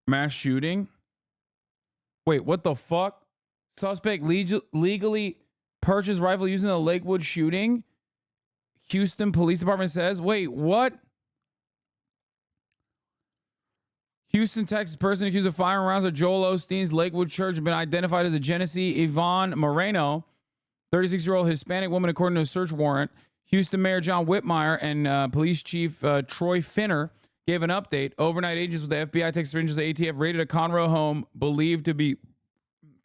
Mass shooting. Wait, what the fuck? Suspect legally purchased rifle using the Lakewood shooting. Houston Police Department says. Wait, what? Houston, Texas person accused of firing rounds at Joel Osteen's Lakewood Church has been identified as a Genesee Yvonne Moreno, 36-year-old Hispanic woman, according to a search warrant. Houston Mayor John Whitmire and Police Chief Troy Finner gave an update. Overnight agents with the FBI, Texas Rangers, the ATF raided a Conroe home believed to be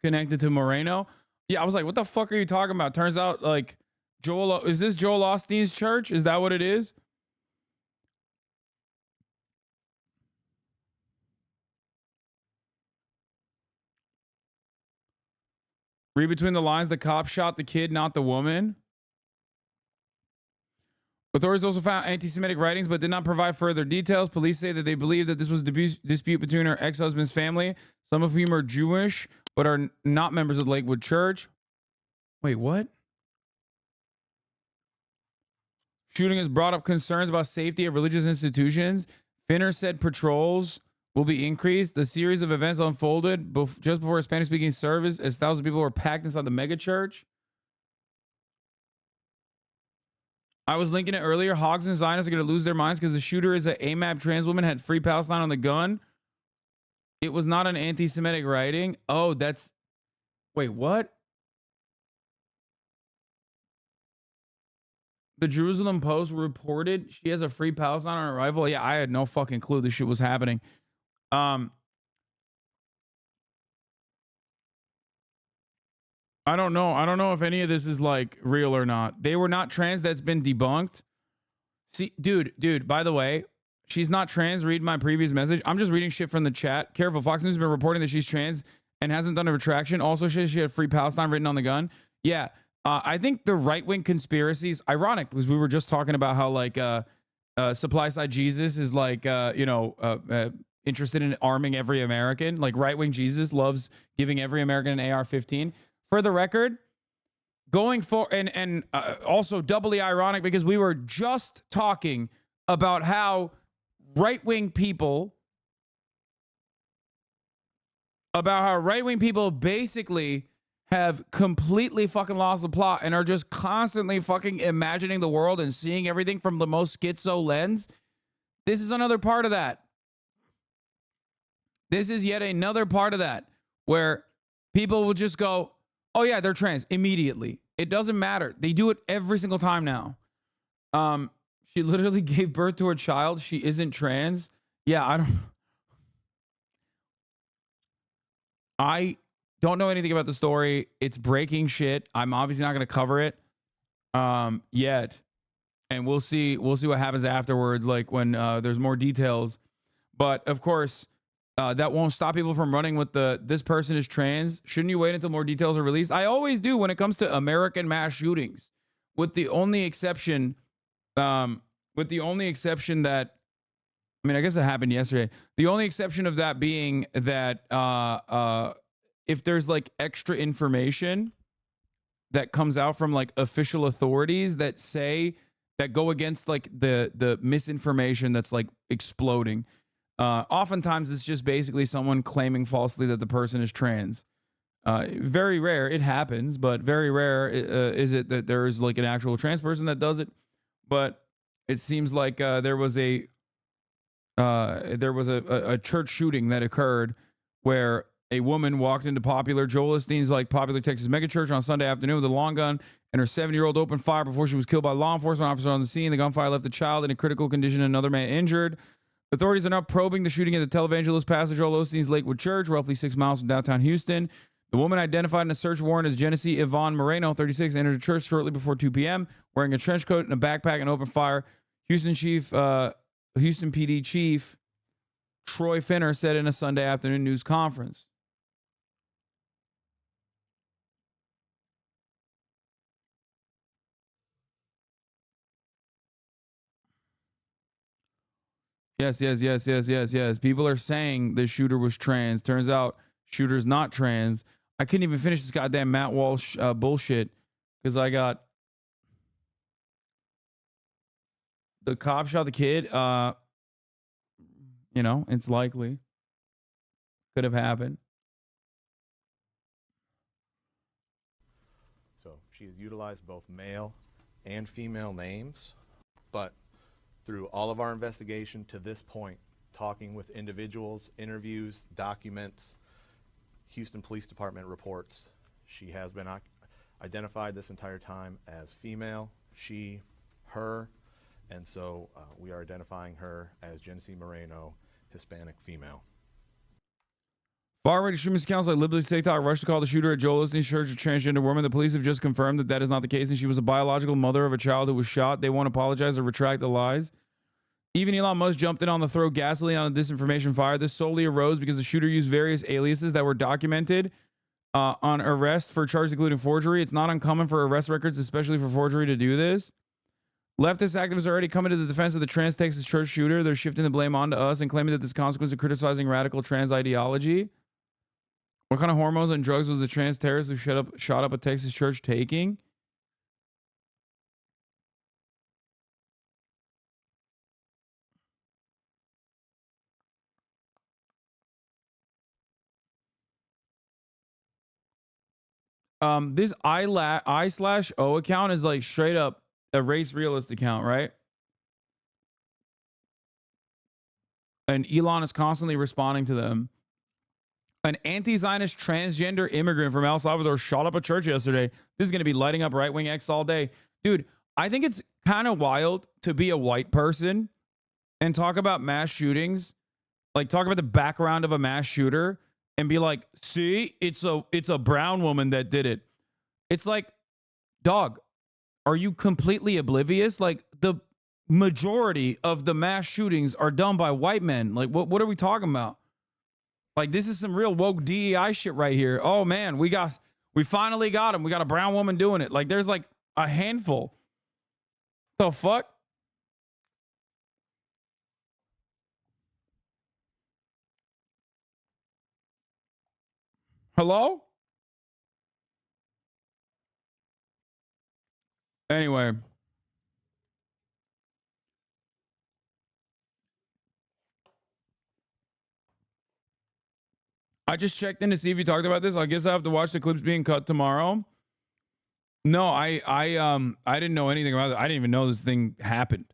connected to Moreno. Yeah, I was like, what the fuck are you talking about? Turns out, like, is this Joel Osteen's church? Is that what it is? Read between the lines, the cop shot the kid, not the woman. Authorities also found anti-Semitic writings, but did not provide further details. Police say that they believe that this was a dispute between her ex-husband's family, some of whom are Jewish, but are not members of Lakewood Church. Wait, what? Shooting has brought up concerns about safety of religious institutions. Finner said patrols will be increased. The series of events unfolded just before a Spanish-speaking service as thousands of people were packed inside the megachurch. I was linking it earlier. Hogs and Zionists are going to lose their minds because the shooter is an AMAB trans woman, had Free Palestine on the gun. It was not an anti-Semitic writing. Oh, that's... Wait, what? The Jerusalem Post reported she has a Free Palestine on arrival. Yeah, I had no fucking clue this shit was happening. I don't know. I don't know if any of this is like real or not. They were not trans. That's been debunked. See, dude, by the way, she's not trans. Read my previous message. I'm just reading shit from the chat. Careful. Fox News has been reporting that she's trans and hasn't done a retraction. Also, she had Free Palestine written on the gun. Yeah. I think the right-wing conspiracies, ironic, because we were just talking about how like supply side Jesus is like, interested in arming every American. Like right-wing Jesus loves giving every American an AR-15. For the record, going for, and also doubly ironic because we were just talking about how right-wing people basically have completely fucking lost the plot and are just constantly fucking imagining the world and seeing everything from the most schizo lens. This is another part of that. This is yet another part of that where people will just go, oh yeah, they're trans immediately. It doesn't matter. They do it every single time now. She literally gave birth to her child. She isn't trans. Yeah, I don't know anything about the story. It's breaking shit. I'm obviously not going to cover it yet. And we'll see what happens afterwards, like when there's more details. But of course, that won't stop people from running with this person is trans. Shouldn't you wait until more details are released? I always do when it comes to American mass shootings, with the only exception that, I mean, I guess it happened yesterday. The only exception of that being that if there's like extra information that comes out from like official authorities that go against like the misinformation that's like exploding. Oftentimes it's just basically someone claiming falsely that the person is trans. Very rare it happens, but very rare is it that there is like an actual trans person that does it. But it seems like there was a church shooting that occurred where a woman walked into Joel Osteen's like popular Texas megachurch on Sunday afternoon with a long gun, and her 70-year-old opened fire before she was killed by law enforcement officers on the scene. The gunfire left the child in a critical condition and another man injured. Authorities are now probing the shooting at the televangelist pastor Joel Osteen's Lakewood Church, roughly 6 miles from downtown Houston. The woman identified in a search warrant as Genesee Yvonne Moreno, 36, entered the church shortly before 2 p.m. wearing a trench coat and a backpack and opened fire. Houston PD Chief Troy Finner said in a Sunday afternoon news conference. Yes. People are saying the shooter was trans. Turns out shooter's not trans. I couldn't even finish this goddamn Matt Walsh bullshit because I got the cop shot the kid. It's likely. could have happened. So she has utilized both male and female names, but through all of our investigation to this point, talking with individuals, interviews, documents, Houston Police Department reports, she has been identified this entire time as female, she, her, and so we are identifying her as Genesee Moreno, Hispanic female. Far-right extremist accounts like Liberty's TikTok rushed to call the shooter at Joel Osteen's church a transgender woman. The police have just confirmed that that is not the case, and she was a biological mother of a child who was shot. They won't apologize or retract the lies. Even Elon Musk jumped in on the throw gasoline on a disinformation fire. This solely arose because the shooter used various aliases that were documented on arrest for charges including forgery. It's not uncommon for arrest records, especially for forgery, to do this. Leftist activists are already coming to the defense of the trans Texas church shooter. They're shifting the blame onto us and claiming that this consequence of criticizing radical trans ideology. What kind of hormones and drugs was the trans terrorist who shot up a Texas church taking? This I/O account is like straight up a race realist account, right? And Elon is constantly responding to them. An anti-Zionist transgender immigrant from El Salvador shot up a church yesterday. This is going to be lighting up right-wing X all day. Dude, I think it's kind of wild to be a white person and talk about mass shootings, like talk about the background of a mass shooter and be like, see, it's a brown woman that did it. It's like, dog, are you completely oblivious? Like, the majority of the mass shootings are done by white men. Like, what are we talking about? Like, this is some real woke DEI shit right here. Oh man, we finally got him. We got a brown woman doing it. Like, there's like a handful. The fuck? Hello? Anyway. I just checked in to see if you talked about this. I guess I have to watch the clips being cut tomorrow. No, I didn't know anything about it. I didn't even know this thing happened.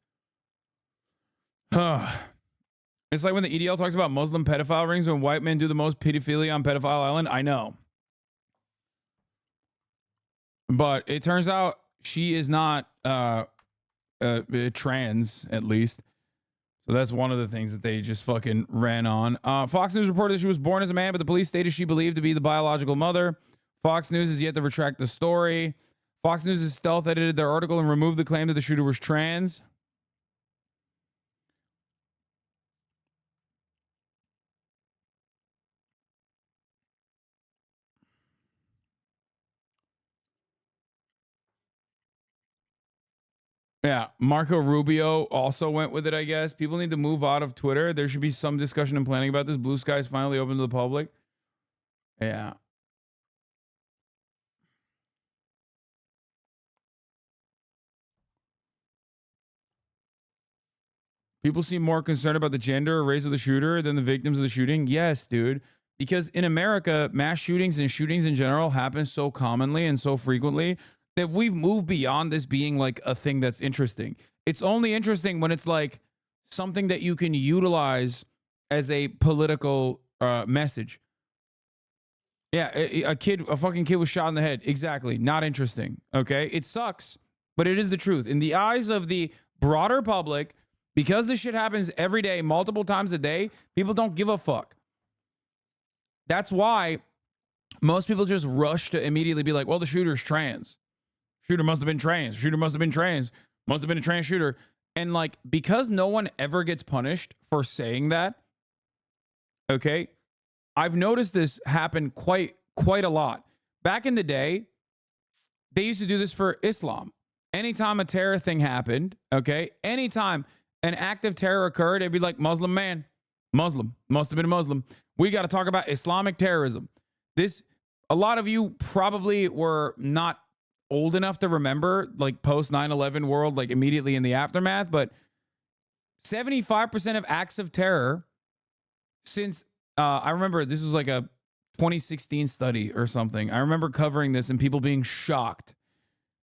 It's like when the EDL talks about Muslim pedophile rings when white men do the most pedophilia on Pedophile Island. I know. But it turns out she is not trans, at least. So that's one of the things that they just fucking ran on. Fox News reported that she was born as a man, but the police stated she believed to be the biological mother. Fox News is yet to retract the story. Fox News has stealth edited their article and removed the claim that the shooter was trans. Yeah, Marco Rubio also went with it, I guess. People need to move out of Twitter. There should be some discussion and planning about this. Blue Sky is finally open to the public. Yeah. People seem more concerned about the gender or race of the shooter than the victims of the shooting. Yes, dude. Because in America, mass shootings and shootings in general happen so commonly and so frequently that we've moved beyond this being like a thing that's interesting. It's only interesting when it's like something that you can utilize as a political message. Yeah, a fucking kid was shot in the head. Exactly. Not interesting. Okay. It sucks, but it is the truth. In the eyes of the broader public, because this shit happens every day, multiple times a day, people don't give a fuck. That's why most people just rush to immediately be like, well, the shooter's trans. Shooter must have been trans. Shooter must have been trans. Must have been a trans shooter. And like, because no one ever gets punished for saying that, okay, I've noticed this happen quite a lot. Back in the day, they used to do this for Islam. Anytime a terror thing happened, okay, anytime an act of terror occurred, they'd be like, Muslim man, Muslim, must have been a Muslim. We got to talk about Islamic terrorism. A lot of you probably were not old enough to remember, like post 9/11 world, like immediately in the aftermath, but 75% of acts of terror since I remember this was like a 2016 study or something. I remember covering this and people being shocked.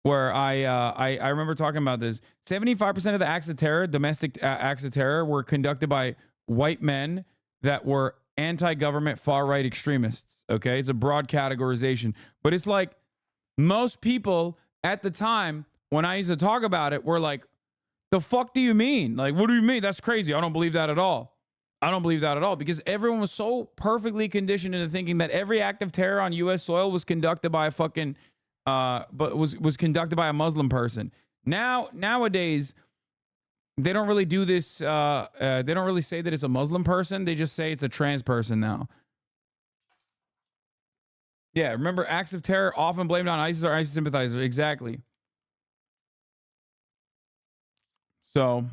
Where I remember talking about this. 75% of the acts of terror, domestic acts of terror, were conducted by white men that were anti-government far-right extremists. Okay, it's a broad categorization, but it's like most people at the time when I used to talk about it were like, "The fuck do you mean? Like, what do you mean? That's crazy. I don't believe that at all. I don't believe that at all," because everyone was so perfectly conditioned into thinking that every act of terror on U.S. soil was conducted by a fucking but was conducted by a Muslim person. Nowadays, they don't really do this. They don't really say that it's a Muslim person. They just say it's a trans person now. Yeah, remember acts of terror often blamed on ISIS or ISIS sympathizers. Exactly. So,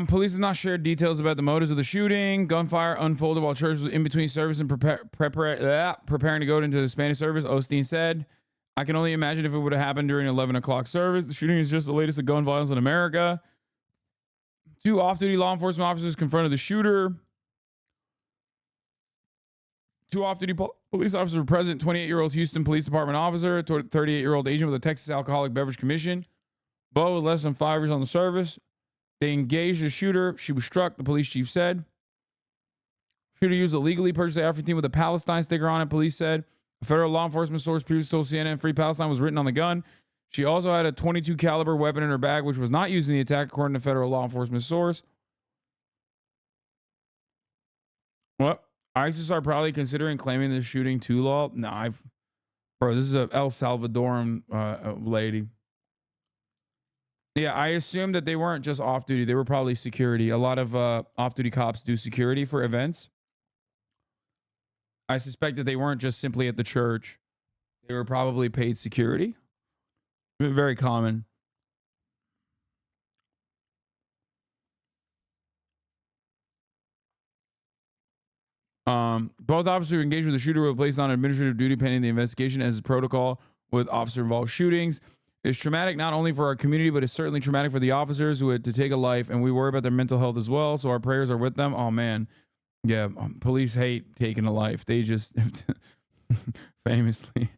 police have not shared details about the motives of the shooting. Gunfire unfolded while church was in between service and preparing to go into the Spanish service. Osteen said, "I can only imagine if it would have happened during 11 o'clock service. The shooting is just the latest of gun violence in America. 2 off-duty law enforcement officers confronted the shooter. 2 off-duty police officers were present. 28-year-old Houston Police Department officer, 38-year-old agent with the Texas Alcoholic Beverage Commission. Both with less than 5 years on the service. They engaged the shooter. She was struck, the police chief said. Shooter used a legally purchased AR-15 with a Palestine sticker on it, police said. A federal law enforcement source previously told CNN Free Palestine was written on the gun. She also had a .22 caliber weapon in her bag, which was not used in the attack, according to federal law enforcement source. What? ISIS are probably considering claiming the shooting to law. No, bro, this is a El Salvadoran lady. Yeah, I assume that they weren't just off duty. They were probably security. A lot of off duty cops do security for events. I suspect that they weren't just simply at the church. They were probably paid security. Very common. Both officers who engaged with the shooter were placed on administrative duty pending the investigation as protocol with officer-involved shootings. It's traumatic not only for our community, but it's certainly traumatic for the officers who had to take a life, and we worry about their mental health as well, so our prayers are with them. Oh, man. Yeah, police hate taking a life. They just famously.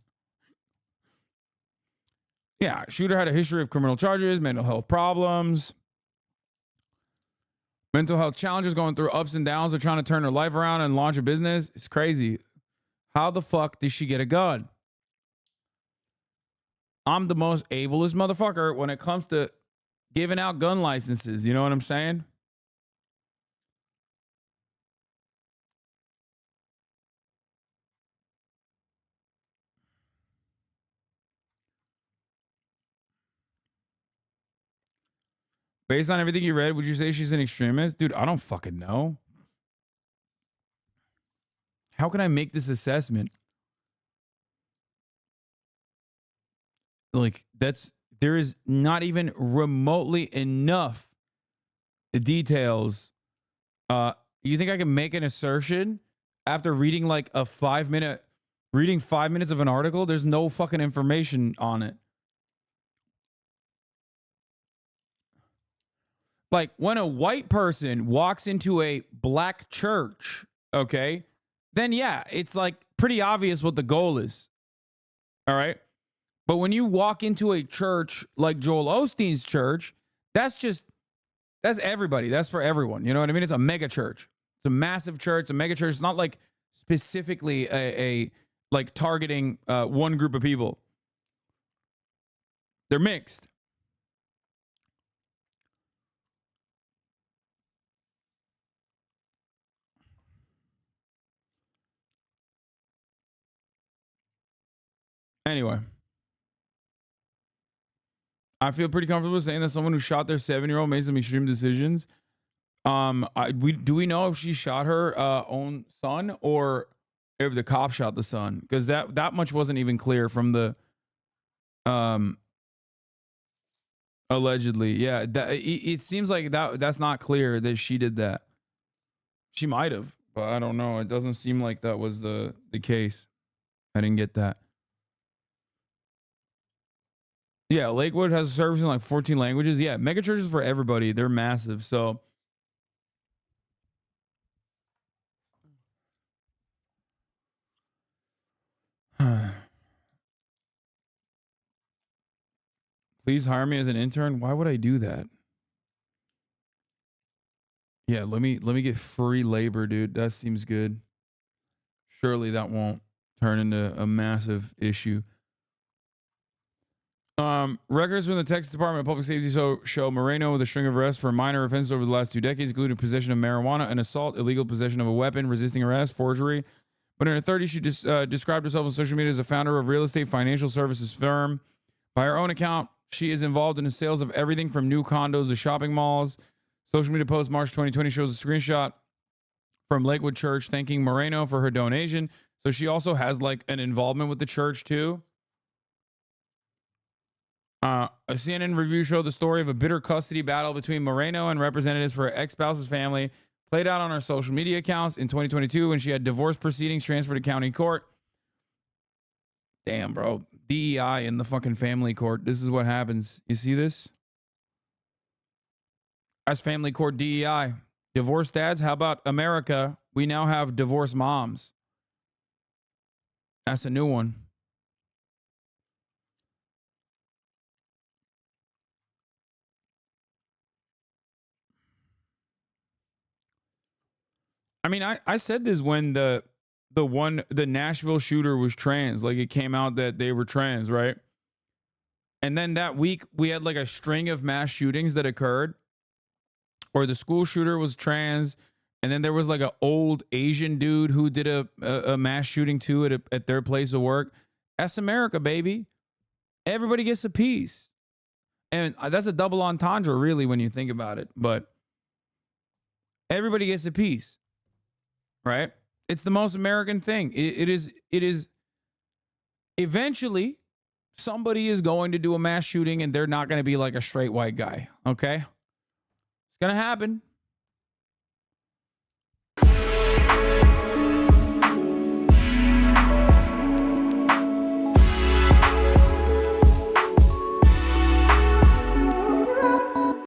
Yeah, shooter had a history of criminal charges, mental health problems, mental health challenges, going through ups and downs of trying to turn her life around and launch a business. It's crazy. How the fuck did she get a gun? I'm the most ablest motherfucker when it comes to giving out gun licenses. You know what I'm saying? Based on everything you read, would you say she's an extremist? Dude, I don't fucking know. How can I make this assessment? Like, there is not even remotely enough details. You think I can make an assertion after reading like a 5-minute, reading 5 minutes of an article? There's no fucking information on it. Like, when a white person walks into a black church, okay, then yeah, it's like pretty obvious what the goal is. All right. But when you walk into a church like Joel Osteen's church, that's everybody. That's for everyone. You know what I mean? It's a mega church. It's a massive church, a mega church. It's not like specifically a like targeting one group of people. They're mixed. Anyway, I feel pretty comfortable saying that someone who shot their 7-year-old made some extreme decisions. Do we know if she shot her own son or if the cop shot the son? Because that much wasn't even clear from the allegedly. Yeah, it seems like that's not clear that she did that. She might have, but I don't know. It doesn't seem like that was the case. I didn't get that. Yeah, Lakewood has a service in like 14 languages. Yeah, mega churches for everybody. They're massive. So please hire me as an intern. Why would I do that? Yeah, let me get free labor, dude. That seems good. Surely that won't turn into a massive issue. Records from the Texas Department of Public Safety show Moreno with a string of arrests for minor offenses over the last 2 decades, including possession of marijuana, an assault, illegal possession of a weapon, resisting arrest, forgery. But in her 30s, she described herself on social media as a founder of a real estate financial services firm. By her own account, she is involved in the sales of everything from new condos to shopping malls. Social media post March 2020 shows a screenshot from Lakewood Church thanking Moreno for her donation. So she also has like an involvement with the church too. A CNN review showed the story of a bitter custody battle between Moreno and representatives for her ex-spouse's family played out on her social media accounts in 2022 when she had divorce proceedings transferred to county court. Damn, bro. DEI in the fucking family court. This is what happens. You see this? As family court DEI. Divorce dads, how about America? We now have divorce moms. That's a new one. I mean, I said this when the Nashville shooter was trans. Like it came out that they were trans, right? And then that week we had like a string of mass shootings that occurred, or the school shooter was trans, and then there was like an old Asian dude who did a mass shooting too at their place of work. That's America, baby. Everybody gets a piece, and that's a double entendre, really, when you think about it. But everybody gets a piece. Right? It's the most American thing. It is eventually somebody is going to do a mass shooting and they're not going to be like a straight white guy. Okay? It's going to happen.